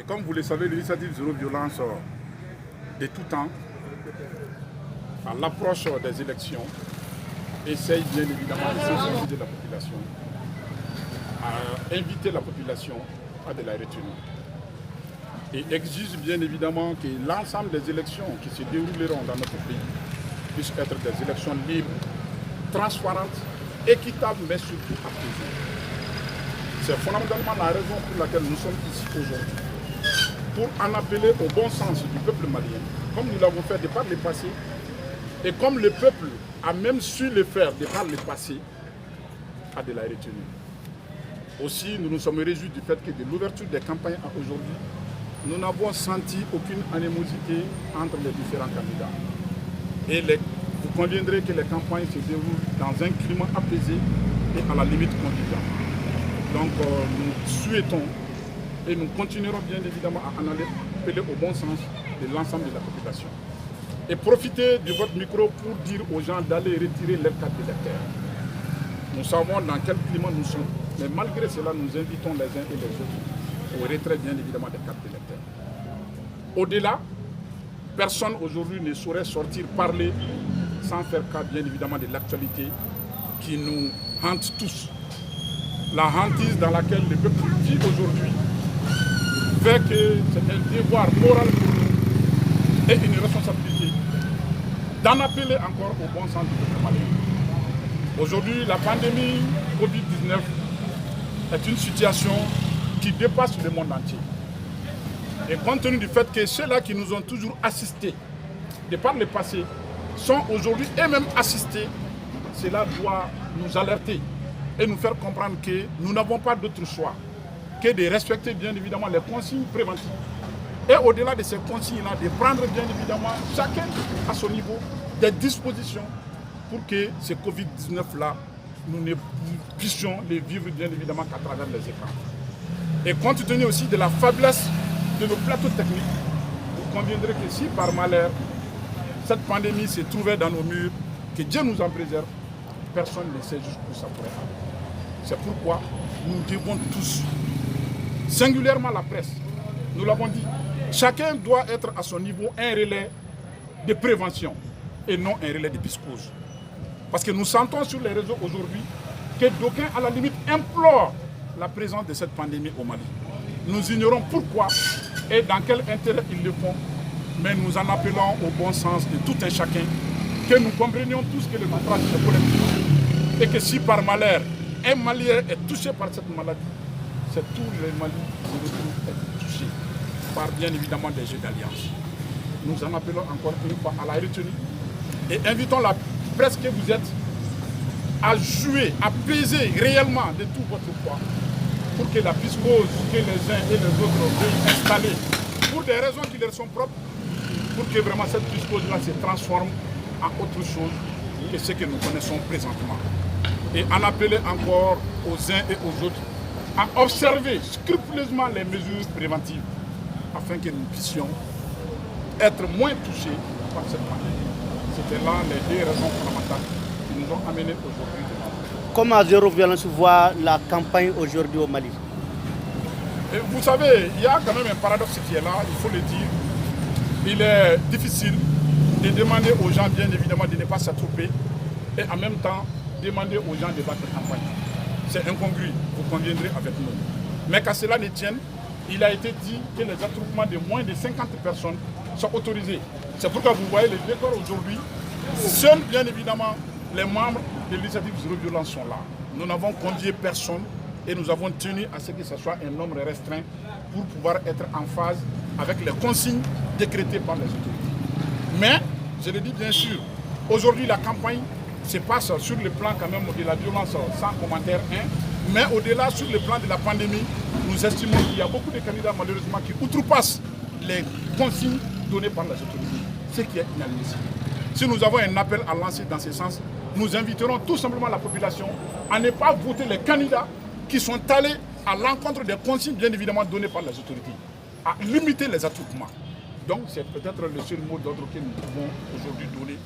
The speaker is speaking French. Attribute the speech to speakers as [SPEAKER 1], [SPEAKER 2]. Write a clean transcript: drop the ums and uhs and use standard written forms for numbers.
[SPEAKER 1] comme vous le savez, l'initiative Zéro Violence de tout temps, à l'approche des élections, essaye bien évidemment de sensibiliser la population, à inviter la population à de la retenue. Et exige bien évidemment que l'ensemble des élections qui se dérouleront dans notre pays puissent être des élections libres, transparentes, équitables, mais surtout apaisées. C'est fondamentalement la raison pour laquelle nous sommes ici aujourd'hui. Pour en appeler au bon sens du peuple malien, comme nous l'avons fait de par le passé, et comme le peuple a même su le faire de par le passé, à de la retenue. Aussi, nous nous sommes réjouis du fait que de l'ouverture des campagnes à aujourd'hui, nous n'avons senti aucune animosité entre les différents candidats. Et vous conviendrez que les campagnes se déroulent dans un climat apaisé et à la limite convivial. Donc nous souhaitons et nous continuerons bien évidemment à en appeler au bon sens de l'ensemble de la population. Et profitez de votre micro pour dire aux gens d'aller retirer leur carte d'électeur. Nous savons dans quel climat nous sommes, mais malgré cela, nous invitons les uns et les autres au retrait bien évidemment des cartes d'électeurs. Au-delà, personne aujourd'hui ne saurait sortir parler sans faire cas bien évidemment de l'actualité qui nous hante tous. La hantise dans laquelle le peuple vit aujourd'hui fait que c'est un devoir moral pour nous et une responsabilité d'en appeler encore au bon sens du peuple malien. Aujourd'hui, la pandémie Covid-19 est une situation qui dépasse le monde entier. Et compte tenu du fait que ceux-là qui nous ont toujours assistés de par le passé sont aujourd'hui eux-mêmes assistés, cela doit nous alerter et nous faire comprendre que nous n'avons pas d'autre choix que de respecter bien évidemment les consignes préventives. Et au-delà de ces consignes-là, de prendre bien évidemment chacun à son niveau des dispositions pour que ce Covid-19-là, nous ne puissions les vivre bien évidemment qu'à travers les écrans. Et compte tenu aussi de la faiblesse de nos plateaux techniques, vous conviendrez que si par malheur, cette pandémie se trouvait dans nos murs, que Dieu nous en préserve, personne ne sait jusqu'où ça pourrait aller. C'est pourquoi nous devons tous, singulièrement la presse, nous l'avons dit, chacun doit être à son niveau un relais de prévention et non un relais de psychose. Parce que nous sentons sur les réseaux aujourd'hui que d'aucuns, à la limite, implorent la présence de cette pandémie au Mali. Nous ignorons pourquoi et dans quel intérêt ils le font, mais nous en appelons au bon sens de tout un chacun, que nous comprenions tous que le naufrage est collectif et que si par malheur, un Malien est touché par cette maladie, c'est tous les Maliens qui se retrouvent être touchés par bien évidemment des jeux d'alliance. Nous en appelons encore une fois à la retenue et invitons la presse que vous êtes à jouer, à peser réellement de tout votre poids pour que la psychose que les uns et les autres veulent installer pour des raisons qui leur sont propres, pour que vraiment cette psychose-là se transforme en autre chose que ce que nous connaissons présentement. Et en appeler encore aux uns et aux autres à observer scrupuleusement les mesures préventives afin que nous puissions être moins touchés par cette pandémie. C'était là les deux raisons fondamentales qui nous ont amenés aujourd'hui.
[SPEAKER 2] Comment Zéro Violence voit la campagne aujourd'hui au Mali?
[SPEAKER 1] Et vous savez, il y a quand même un paradoxe qui est là, il faut le dire. Il est difficile de demander aux gens, bien évidemment, de ne pas s'attrouper et en même temps demander aux gens de battre campagne. C'est incongru, vous conviendrez avec nous. Mais qu'à cela ne tienne, il a été dit que les attroupements de moins de 50 personnes sont autorisés. C'est pourquoi vous voyez les décors aujourd'hui. Seuls, bien évidemment, les membres de l'initiative Zéro Violence sont là. Nous n'avons convié personne et nous avons tenu à ce que ce soit un nombre restreint pour pouvoir être en phase avec les consignes décrétées par les autorités. Mais, je le dis bien sûr, aujourd'hui la campagne se passe sur le plan quand même de la violence sans commentaire, mais au-delà sur le plan de la pandémie, nous estimons qu'il y a beaucoup de candidats malheureusement qui outrepassent les consignes données par les autorités, ce qui est inadmissible. Si nous avons un appel à lancer dans ce sens, nous inviterons tout simplement la population à ne pas voter les candidats qui sont allés à l'encontre des consignes bien évidemment données par les autorités, à limiter les attroupements. Donc c'est peut-être le seul mot d'ordre que nous pouvons aujourd'hui donner